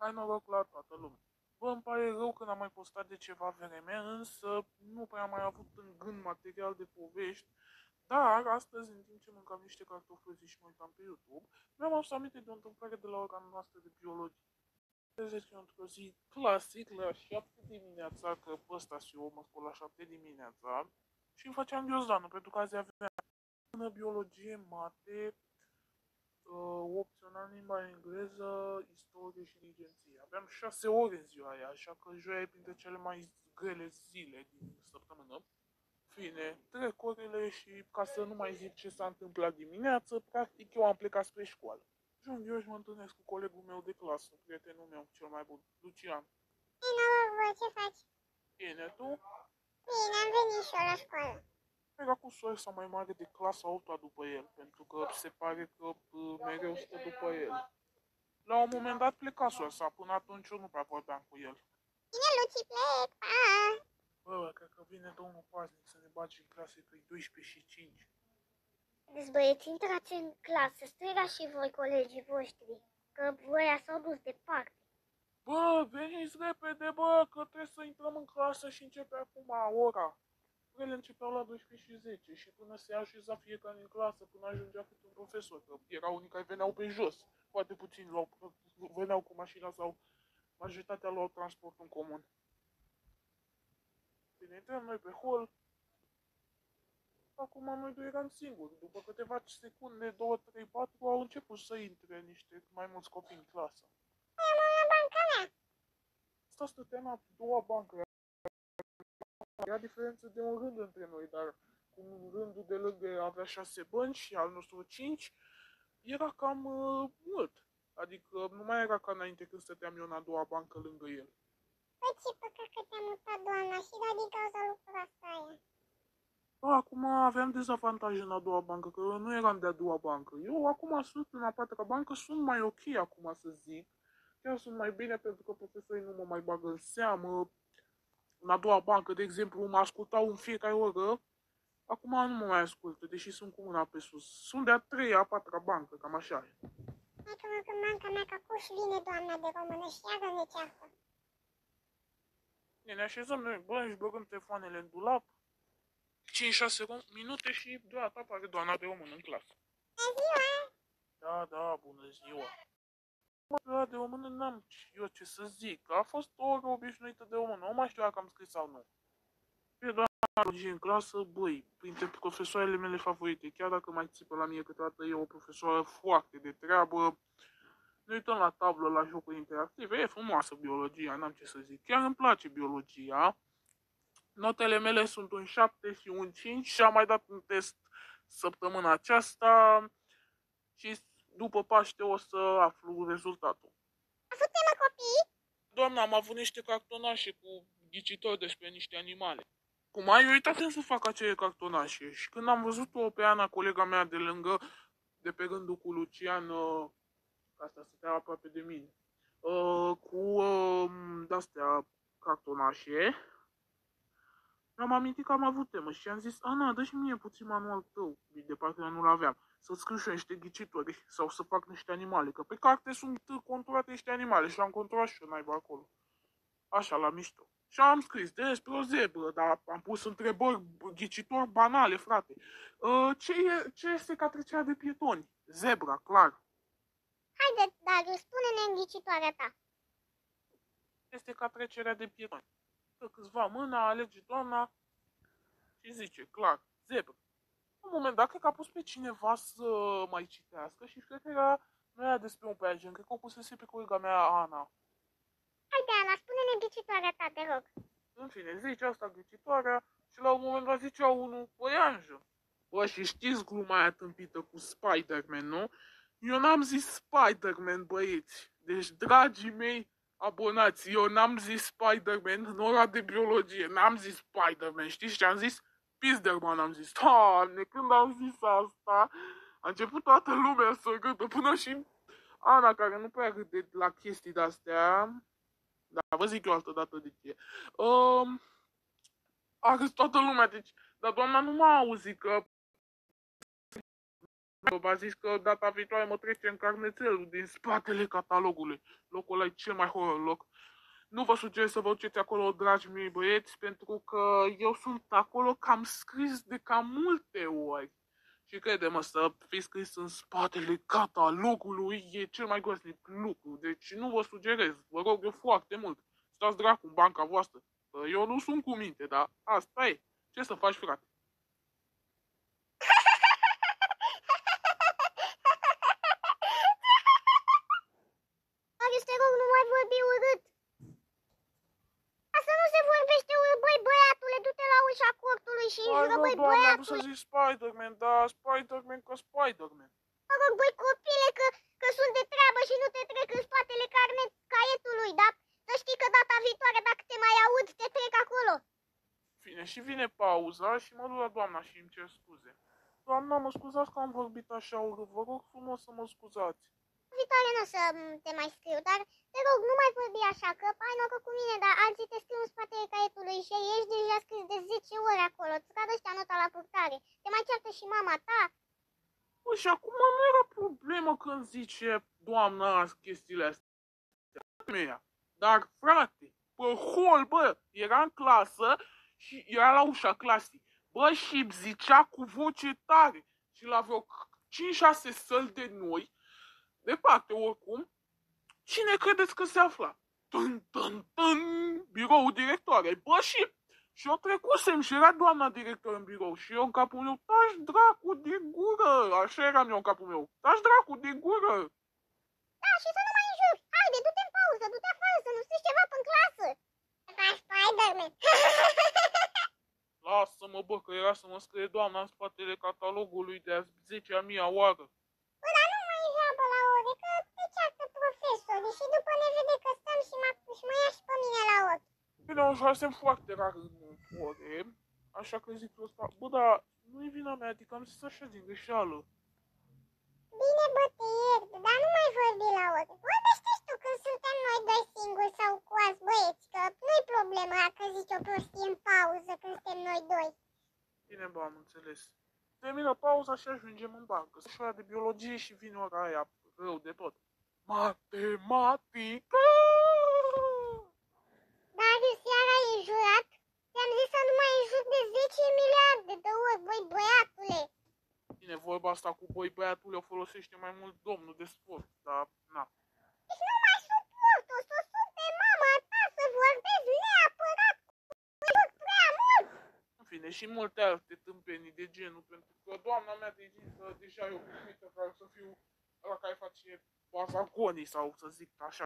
Hai noroc la toată lumea. Bă, îmi pare rău că n-am mai postat de ceva vreme, însă nu prea am mai avut în gând material de povești, dar astăzi, în timp ce mâncam niște cartofi și mă uitam pe YouTube, mi-am adus aminte de o întâmplare de la ora noastră de biologie. Trezesc eu într-o zi clasic la 7 dimineața, că pe ăsta și eu mă scol la 7 dimineața și îmi făceam ghiozdană, pentru că azi aveam până biologie, mate, opțional limba engleză, istorie și dirigenție. Aveam 6 ore în ziua aia, așa că joia e printre cele mai grele zile din săptămână. Fine, trec orele și ca să nu mai zic ce s-a întâmplat dimineață, practic eu am plecat spre școală. Ajung eu și mă întâlnesc cu colegul meu de clasă, prietenul meu cel mai bun, Lucian. Bine, ce faci? Bine, tu? Bine, am venit și eu la școală. Era cu sorsa mai mare de clasa 8 după el, pentru că se pare că mereu stă după el. La un moment dat pleca sorsa, până atunci eu nu prea vorbeam cu el. Bine, Luci, plec, pa! Bă, cred că vine domnul paznic să ne bage în clase pe 12 și 5. Deci băieți, intrați în clasă, strigați și voi colegii voștri, că voi s-au dus departe. Bă, veniți repede, bă, că trebuie să intrăm în clasă și începe acum ora. Ele începeau la 12 și 10 și până se așeza fiecare în clasă, până ajungea câte un profesor, că erau unii care veneau pe jos, foarte puțini veneau cu mașina sau majoritatea luau transport în comun. Bine, intrăm noi pe hol. Acum noi doi eram singuri. După câteva secunde, 2, 3, 4, au început să intre niște mai mulți copii în clasă. La banca mea. Asta stăteam la 2 bancă. Era diferență de un rând între noi, dar cum rândul de lângă avea 6 bănci și al nostru 5, era cam mult. Adică nu mai era ca înainte când stăteam eu în a doua bancă lângă el. Bă, ce păcat că te-a mutat doamna și da din cauza lucrul asta aia. Acum aveam dezavantaje în a doua bancă, că eu nu eram de a doua bancă. Eu acum sunt în a patra bancă, sunt mai ok acum să zic. Chiar sunt mai bine pentru că profesorii nu mă mai bagă în seamă. În a doua bancă, de exemplu, mă ascultau în fiecare oră. Acum nu mă mai ascultă, deși sunt cu mâna pe sus. Sunt de a treia, a patra bancă, cam așa e. Hai că mă, în banca mea, că acuși vine doamna de română și iară ne ceartă. Ne așezăm noi, bă, și băgăm telefoanele în dulap. 5-6 minute și deodată apare doamna de română în clasă. Bună ziua! Da, da, bună ziua. Da, de română n-am eu ce să zic. A fost o oră obișnuită de română. Nu mai știu dacă am scris sau nu. E doamna în clasă, băi, printre profesoarele mele favorite. Chiar dacă mai țipă la mine câteodată, e o profesoară foarte de treabă. Ne uităm la tablă, la jocuri interactive. E frumoasă biologia, n-am ce să zic. Chiar îmi place biologia. Notele mele sunt un 7 și un 5 și am mai dat un test săptămâna aceasta și după Paște o să aflu rezultatul. Avut temă copii? Doamna, am avut niște cartonașe cu ghicitori despre niște animale. Cum ai uitat să fac acele cartonașe și când am văzut-o pe Ana, colega mea de lângă, de pe rândul cu Lucian, asta stătea aproape de mine, cu de-astea cartonașe, mi-am amintit că am avut temă și am zis, Ana, dă și mie puțin manual tău, de parcă eu nu-l aveam, să scriu și eu niște ghicitori sau să fac niște animale, că pe carte sunt conturate niște animale și am conturat și eu naiba acolo. Așa, la mișto. Și am scris despre o zebră, dar am pus întrebări ghicitori banale, frate. Ce este ca trecerea de pietoni? Zebra, clar. Haide, Darius, spune-ne înghițitoarea ta. Este ca trecerea de pietoni. Dă câțiva mâna, alege doamna și zice, clar, zebra. În un moment dat, cred că a pus pe cineva să mai citească și cred că nu era despre un peajen, cred că o pusese pe colega mea, Ana. Haide, Ana, spune-ne înghițitoarea ta, te rog. În fine, zice asta ghicitoarea și la un moment dat zicea unul, păianjă. Bă, și știți gluma aia tâmpită cu Spider-Man, nu? Eu n-am zis Spider-Man, băieți. Deci, dragii mei abonați, eu n-am zis Spider-Man în ora de biologie. N-am zis Spider-Man, știți ce am zis? Spider-Man am zis. Doamne, când am zis asta, a început toată lumea să râdă, până și Ana, care nu prea râde la chestii de-astea. Da, vă zic eu altă dată de ce. A râs toată lumea, deci, dar doamna nu m-a auzit că V-a zis că data viitoare mă trece în carnețelul din spatele catalogului. Locul ăla e cel mai horror loc. Nu vă sugerez să vă duceți acolo, dragi mei băieți, pentru că eu sunt acolo cam scris de cam multe ori. Și crede-mă, să fi scris în spatele catalogului e cel mai groaznic lucru. Deci nu vă sugerez, vă rog eu foarte mult. Stați dracu în banca voastră. Eu nu sunt cu minte, dar asta e. Ce să faci, frate? Marius, te rog, nu mai vorbi urât. Asta nu se vorbește urât, băi, băiatule, du-te la ușa cortului și jură, băi, doamne, am vrut să băiatule. zic Spider-Man, da, Spider-Man ca Spider-Man. Mă rog, băi, copile, că sunt de treabă și nu te trec în spatele caietului, da? Să știi că data viitoare, dacă te mai aud, te trec acolo. Bine, și vine pauza și mă duc la doamna și îmi cer scuze. Doamna, mă scuzați că am vorbit așa urât, vă rog frumos să mă scuzați. Viitoare nu o să te mai scriu, dar te rog, nu mai vorbi așa, că ai noroc cu mine, dar alții te scriu în spatele caietului și ești deja scris de 10 ori acolo, îți cad ăștia nota la purtare. Te mai ceartă și mama ta. Bă, și acum nu era problemă când zice doamna chestiile astea. Dar, frate, pe hol, bă, era în clasă și era la ușa clasei. Bă, și îmi zicea cu voce tare și la vreo 5-6 săli de noi, departe oricum, cine credeți că se afla? Tân, tân, tân, biroul directoarei. Bă, și eu trecusem și era doamna director în birou și eu în capul meu, taci dracu din gură, așa eram eu în capul meu, taci dracu din gură. Da, și să nu mai înjuri. Haide, du-te în pauză, du-te afară, să nu strici ceva în clasă. Să faci Spider-Man. Lasă-mă, bă, că era să mă scrie doamna în spatele catalogului de a 10-a oară. Bă, dar nu mai joabă la ore, că te ceartă profesorii și după ne vede că stăm și mă ia și pe mine la ochi. Bine, o joasem foarte rar în ore, așa că zic ăsta, bă, dar nu-i vina mea, adică am zis așa din greșeală. Bine, bă, te iert, dar nu mai vorbi la ore. Vorbește tu când suntem noi doi singuri sau cu alți băieți, că nu-i problema dacă zici o prostie în pauză când suntem noi doi. Bine, bă, am înțeles. Termină pauza și ajungem în bancă. Să ora de biologie și vine ora aia rău de tot. Matematică! Darius, iar ai înjurat? Ți-am zis să nu mai înjur de 10 miliarde de ori, băi, băiatule. Bine, vorba asta cu băi băiatul o folosește mai mult domnul de sport, dar na. Deci nu mai suport, o să sun pe mama ta să vorbesc neapărat cu joc prea mult. În fine, și multe alte tâmpenii de genul, pentru că doamna mea de deja e obișnuită ca să fiu ăla care face bazagonii sau să zic așa.